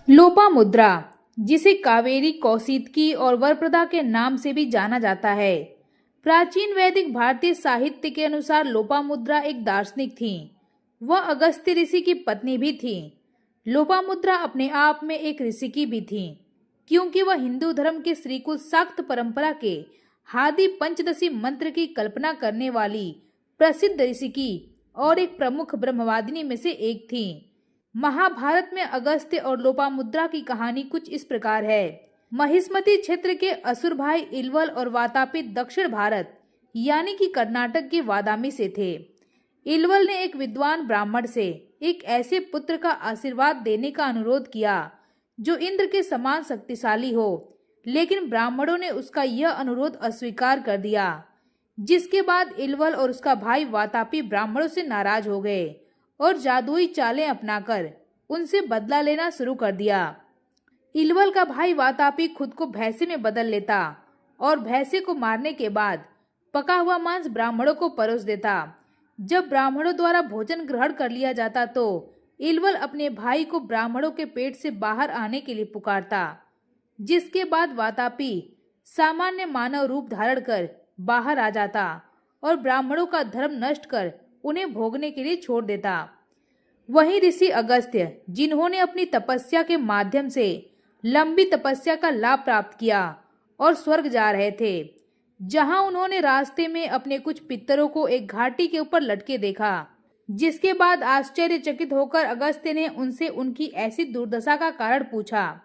लोपामुद्रा, जिसे कावेरी कौशिकी और वरप्रदा के नाम से भी जाना जाता है, प्राचीन वैदिक भारतीय साहित्य के अनुसार लोपामुद्रा एक दार्शनिक थीं। वह अगस्त्य ऋषि की पत्नी भी थीं। लोपामुद्रा अपने आप में एक ऋषिकी भी थीं, क्योंकि वह हिंदू धर्म के श्रीकुल शाक्त परंपरा के हादि पंचदशी मंत्र की कल्पना करने वाली प्रसिद्ध ऋषिकी और एक प्रमुख ब्रह्मवादिनी में से एक थीं। महाभारत में अगस्त्य और लोपामुद्रा की कहानी कुछ इस प्रकार है। महिष्मती क्षेत्र के असुर भाई इलवल और वातापी दक्षिण भारत यानी कि कर्नाटक के वादामी से थे। इलवल ने एक विद्वान ब्राह्मण से एक ऐसे पुत्र का आशीर्वाद देने का अनुरोध किया जो इंद्र के समान शक्तिशाली हो, लेकिन ब्राह्मणों ने उसका यह अनुरोध अस्वीकार कर दिया, जिसके बाद इलवल और उसका भाई वातापी ब्राह्मणों से नाराज हो गए और जादुई चालें अपनाकर उनसे बदला लेना शुरू कर दिया। इलवल का भाई वातापी खुद को भैंसे में बदल लेता और भैंसे को मारने के बाद पका हुआ मांस ब्राह्मणों को परोस देता। जब ब्राह्मणों द्वारा भोजन ग्रहण कर लिया जाता तो इलवल अपने भाई को ब्राह्मणों के पेट से बाहर आने के लिए पुकारता, जिसके बाद वातापी सामान्य मानव रूप धारण कर बाहर आ जाता और ब्राह्मणों का धर्म नष्ट कर उन्हें भोगने के लिए छोड़ देता। वहीं ऋषि अगस्त्य, जिन्होंने अपनी तपस्या के माध्यम से लंबी तपस्या का लाभ प्राप्त किया और स्वर्ग जा रहे थे, जहां उन्होंने रास्ते में अपने कुछ पितरों को एक घाटी के ऊपर लटके देखा, जिसके बाद आश्चर्यचकित होकर अगस्त्य ने उनसे उनकी ऐसी दुर्दशा का कारण पूछा,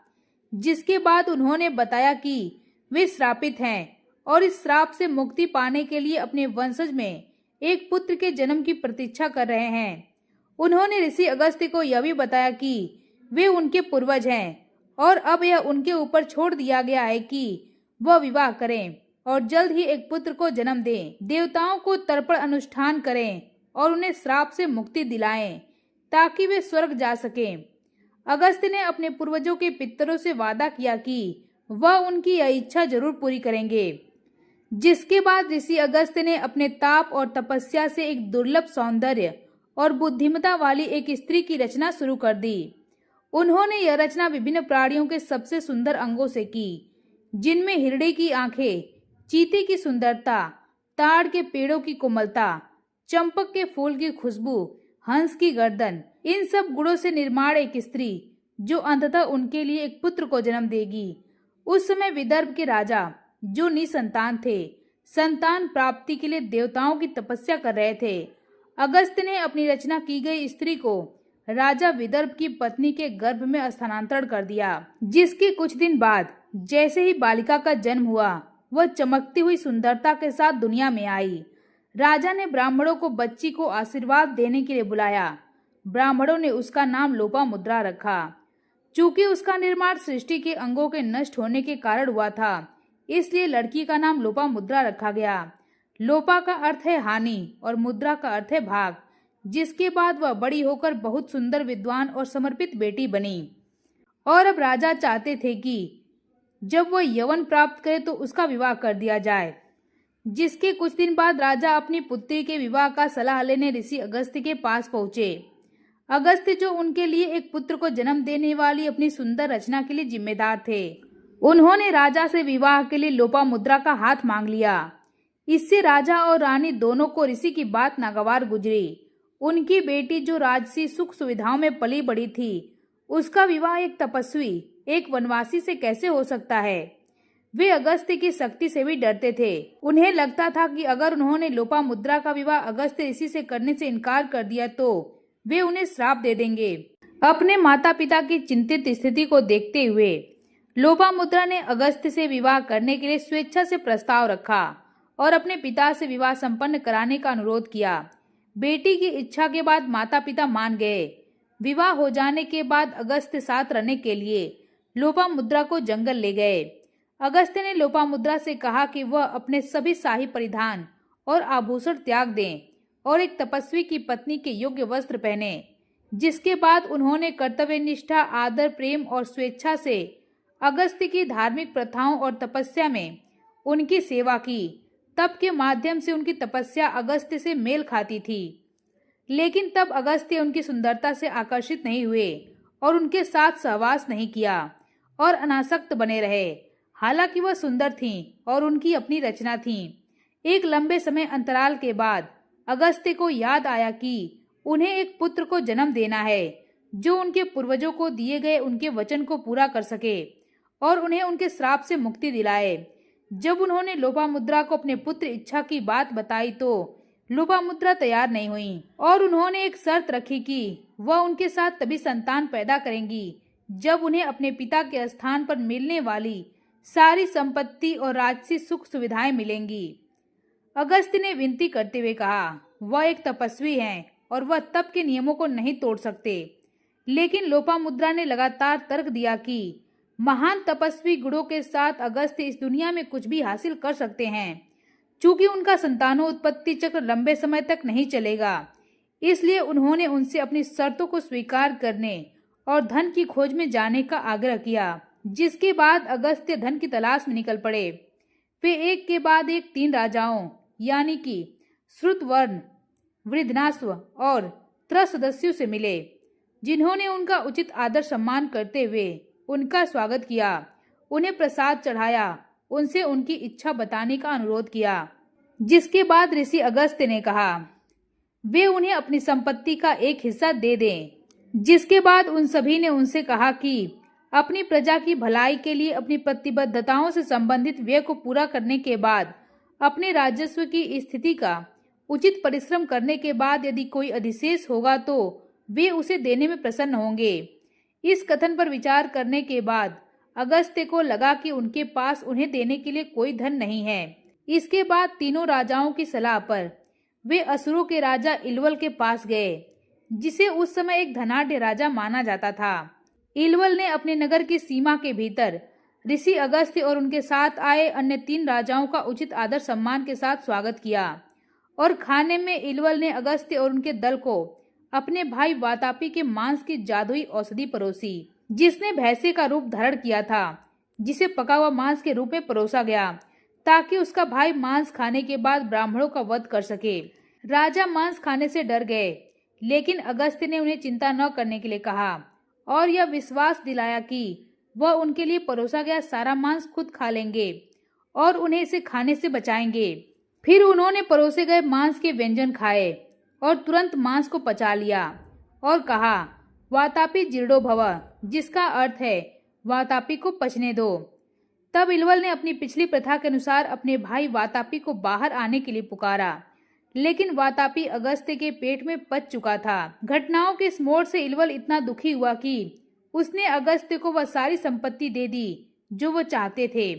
जिसके बाद उन्होंने बताया कि वे श्रापित हैं और इस श्राप से मुक्ति पाने के लिए अपने वंशज में एक पुत्र के जन्म की प्रतीक्षा कर रहे हैं। उन्होंने ऋषि अगस्त्य को यह भी बताया कि वे उनके पूर्वज हैं और अब यह उनके ऊपर छोड़ दिया गया है कि वह विवाह करें और जल्द ही एक पुत्र को जन्म दें, देवताओं को तर्पण अनुष्ठान करें और उन्हें श्राप से मुक्ति दिलाएं ताकि वे स्वर्ग जा सकें। अगस्त्य ने अपने पूर्वजों के पितरों से वादा किया कि वह उनकी यह इच्छा जरूर पूरी करेंगे, जिसके बाद ऋषि अगस्त्य ने अपने ताप और तपस्या से एक दुर्लभ सौंदर्य और बुद्धिमता वाली एक स्त्री की रचना शुरू कर दी। उन्होंने यह रचना विभिन्न प्राणियों के सबसे सुंदर अंगों से की, जिनमें हिरणे की आंखें, चीते की सुंदरता, ताड़ के पेड़ों की कोमलता, चंपक के फूल की खुशबू, हंस की गर्दन, इन सब गुणों से निर्माण एक स्त्री जो अंततः उनके लिए एक पुत्र को जन्म देगी। उस समय विदर्भ के राजा, जो निसंतान थे, संतान प्राप्ति के लिए देवताओं की तपस्या कर रहे थे। अगस्त्य ने अपनी रचना की गई स्त्री को राजा विदर्भ की पत्नी के गर्भ में स्थानांतरण कर दिया, जिसके कुछ दिन बाद जैसे ही बालिका का जन्म हुआ, वह चमकती हुई सुंदरता के साथ दुनिया में आई। राजा ने ब्राह्मणों को बच्ची को आशीर्वाद देने के लिए बुलाया। ब्राह्मणों ने उसका नाम लोपामुद्रा रखा। चूंकि उसका निर्माण सृष्टि के अंगों के नष्ट होने के कारण हुआ था, इसलिए लड़की का नाम लोपामुद्रा रखा गया। लोपा का अर्थ है हानि और मुद्रा का अर्थ है भाग, जिसके बाद वह बड़ी होकर बहुत सुंदर, विद्वान और समर्पित बेटी बनी। और अब राजा चाहते थे कि जब वह यौवन प्राप्त करे तो उसका विवाह कर दिया जाए। जिसके कुछ दिन बाद राजा अपनी पुत्री के विवाह का सलाह लेने ऋषि अगस्त्य के पास पहुंचे। अगस्त्य, जो उनके लिए एक पुत्र को जन्म देने वाली अपनी सुंदर रचना के लिए जिम्मेदार थे, उन्होंने राजा से विवाह के लिए लोपामुद्रा का हाथ मांग लिया। इससे राजा और रानी दोनों को ऋषि की बात नागवार गुजरी। उनकी बेटी, जो राजसी सुख सुविधाओं में पली बड़ी थी, उसका विवाह एक तपस्वी, एक वनवासी से कैसे हो सकता है। वे अगस्त्य की शक्ति से भी डरते थे। उन्हें लगता था कि अगर उन्होंने लोपामुद्रा का विवाह अगस्त्य ऋषि से करने से इनकार कर दिया तो वे उन्हें श्राप दे देंगे। अपने माता पिता की चिंतित स्थिति को देखते हुए लोपामुद्रा ने अगस्त्य से विवाह करने के लिए स्वेच्छा से प्रस्ताव रखा और अपने पिता से विवाह संपन्न कराने का अनुरोध किया। बेटी की इच्छा के बाद माता पिता मान गए। विवाह हो जाने के बाद अगस्त्य साथ रहने के लिए लोपामुद्रा को जंगल ले गए। अगस्त्य ने लोपामुद्रा से कहा कि वह अपने सभी शाही परिधान और आभूषण त्याग दें और एक तपस्वी की पत्नी के योग्य वस्त्र पहने। जिसके बाद उन्होंने कर्तव्यनिष्ठा, आदर, प्रेम और स्वेच्छा से अगस्त्य की धार्मिक प्रथाओं और तपस्या में उनकी सेवा की। तप के माध्यम से उनकी तपस्या अगस्त्य से मेल खाती थी, लेकिन तब अगस्त्य उनकी सुंदरता से आकर्षित नहीं हुए और उनके साथ सहवास नहीं किया और अनासक्त बने रहे। हालांकि वह सुंदर थीं और उनकी अपनी रचना थी। एक लंबे समय अंतराल के बाद अगस्त्य को याद आया कि उन्हें एक पुत्र को जन्म देना है जो उनके पूर्वजों को दिए गए उनके वचन को पूरा कर सके और उन्हें उनके श्राप से मुक्ति दिलाए। जब उन्होंने लोपामुद्रा को अपने पुत्र इच्छा की बात बताई तो लोपामुद्रा तैयार नहीं हुई और उन्होंने एक शर्त रखी कि वह उनके साथ तभी संतान पैदा करेंगी जब उन्हें अपने पिता के स्थान पर मिलने वाली सारी संपत्ति और राजसी सुख सुविधाएं मिलेंगी। अगस्त्य ने विनती करते हुए कहा, वह एक तपस्वी हैं और वह तप के नियमों को नहीं तोड़ सकते। लेकिन लोपामुद्रा ने लगातार तर्क दिया कि महान तपस्वी गुणों के साथ अगस्त्य इस दुनिया में कुछ भी हासिल कर सकते हैं। चूंकि उनका संतानोत्पत्ति चक्र लंबे समय तक नहीं चलेगा, इसलिए उन्होंने उनसे अपनी शर्तों को स्वीकार करने और धन की खोज में जाने का आग्रह किया। जिसके बाद अगस्त्य धन की तलाश में निकल पड़े। वे एक के बाद एक 3 राजाओं यानी कि श्रुतवर्ण, वृद्धनाश्व और त्रस सदस्यों से मिले, जिन्होंने उनका उचित आदर सम्मान करते हुए उनका स्वागत किया, उन्हें प्रसाद चढ़ाया, उनसे उनकी इच्छा बताने का अनुरोध किया। जिसके बाद ऋषि अगस्त्य ने कहा वे उन्हें अपनी संपत्ति का एक हिस्सा दे दें। जिसके बाद उन सभी ने उनसे कहा कि अपनी प्रजा की भलाई के लिए अपनी प्रतिबद्धताओं से संबंधित व्यय को पूरा करने के बाद अपने राजस्व की स्थिति का उचित परिश्रम करने के बाद यदि कोई अधिशेष होगा तो वे उसे देने में प्रसन्न होंगे। इस कथन पर विचार करने के बाद अगस्त्य को लगा कि उनके पास उन्हें देने के लिए कोई धन नहीं है। इसके बाद तीनों राजाओं की सलाह पर वे असुरों के राजा इलवल के पास गए, जिसे उस समय एक धनाढ्य राजा माना जाता था। इलवल ने अपने नगर की सीमा के भीतर ऋषि अगस्त्य और उनके साथ आए अन्य 3 राजाओं का उचित आदर सम्मान के साथ स्वागत किया और खाने में इलवल ने अगस्त्य और उनके दल को अपने भाई वातापी के मांस की जादुई औषधि परोसी, जिसने भैंसे का रूप धारण किया था, जिसे पका हुआ मांस के रूप में परोसा गया ताकि उसका भाई मांस खाने के बाद ब्राह्मणों का वध कर सके। राजा मांस खाने से डर गए, लेकिन अगस्त्य ने उन्हें चिंता न करने के लिए कहा और यह विश्वास दिलाया कि वह उनके लिए परोसा गया सारा मांस खुद खा लेंगे और उन्हें इसे खाने से बचाएंगे। फिर उन्होंने परोसे गए मांस के व्यंजन खाए और तुरंत मांस को पचा लिया और कहा, वातापी जीर्णो भव, जिसका अर्थ है वातापी को पचने दो। तब इलवल ने अपनी पिछली प्रथा के अनुसार अपने भाई वातापी को बाहर आने के लिए पुकारा, लेकिन वातापी अगस्त्य के पेट में पच चुका था। घटनाओं के इस मोड़ से इलवल इतना दुखी हुआ कि उसने अगस्त्य को वह सारी संपत्ति दे दी जो वो चाहते थे।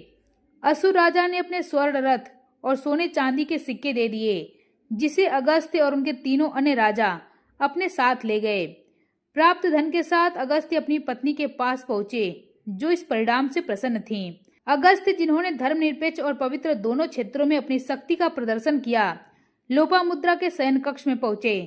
असुर राजा ने अपने स्वर्ण रथ और सोने चांदी के सिक्के दे दिए, जिसे अगस्त्य और उनके तीनों अन्य राजा अपने साथ ले गए। प्राप्त धन के साथ अगस्त्य अपनी पत्नी के पास पहुंचे, जो इस परिणाम से प्रसन्न थीं। अगस्त्य, जिन्होंने धर्मनिरपेक्ष और पवित्र दोनों क्षेत्रों में अपनी शक्ति का प्रदर्शन किया, लोपामुद्रा के शयन कक्ष में पहुंचे।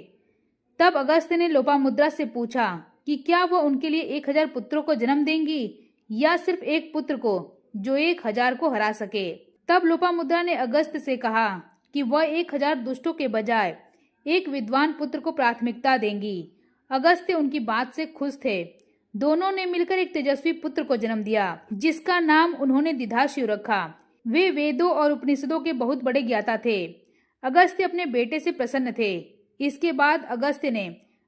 तब अगस्त्य ने लोपामुद्रा से पूछा कि क्या वह उनके लिए 1000 पुत्रों को जन्म देंगी या सिर्फ एक पुत्र को जो 1000 को हरा सके। तब लोपामुद्रा ने अगस्त्य से कहा कि वह 1000 दुष्टों के बजाय एक विद्वान पुत्र को प्राथमिकता देंगी। अगस्त्य उनकी बात से खुश थे। दोनों ने मिलकर एक तेजस्वी पुत्र को जन्म दिया, जिसका नाम उन्होंने दिधाशयु रखा। वे वेदों और उपनिषदों के बहुत बड़े ज्ञाता थे। अगस्त्य अपने बेटे से प्रसन्न थे। इसके बाद अगस्त्य ने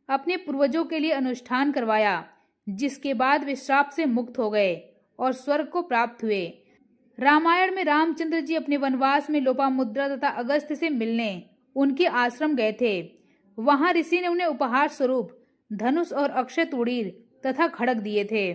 अपने पूर्वजों के लिए अनुष्ठान करवाया, जिसके बाद वे श्राप से मुक्त हो गए और स्वर्ग को प्राप्त हुए। रामायण में रामचंद्र जी अपने वनवास में लोपामुद्रा तथा अगस्त्य से मिलने उनके आश्रम गए थे। वहां ऋषि ने उन्हें उपहार स्वरूप धनुष और अक्षय तूणीर तथा खड्ग दिए थे।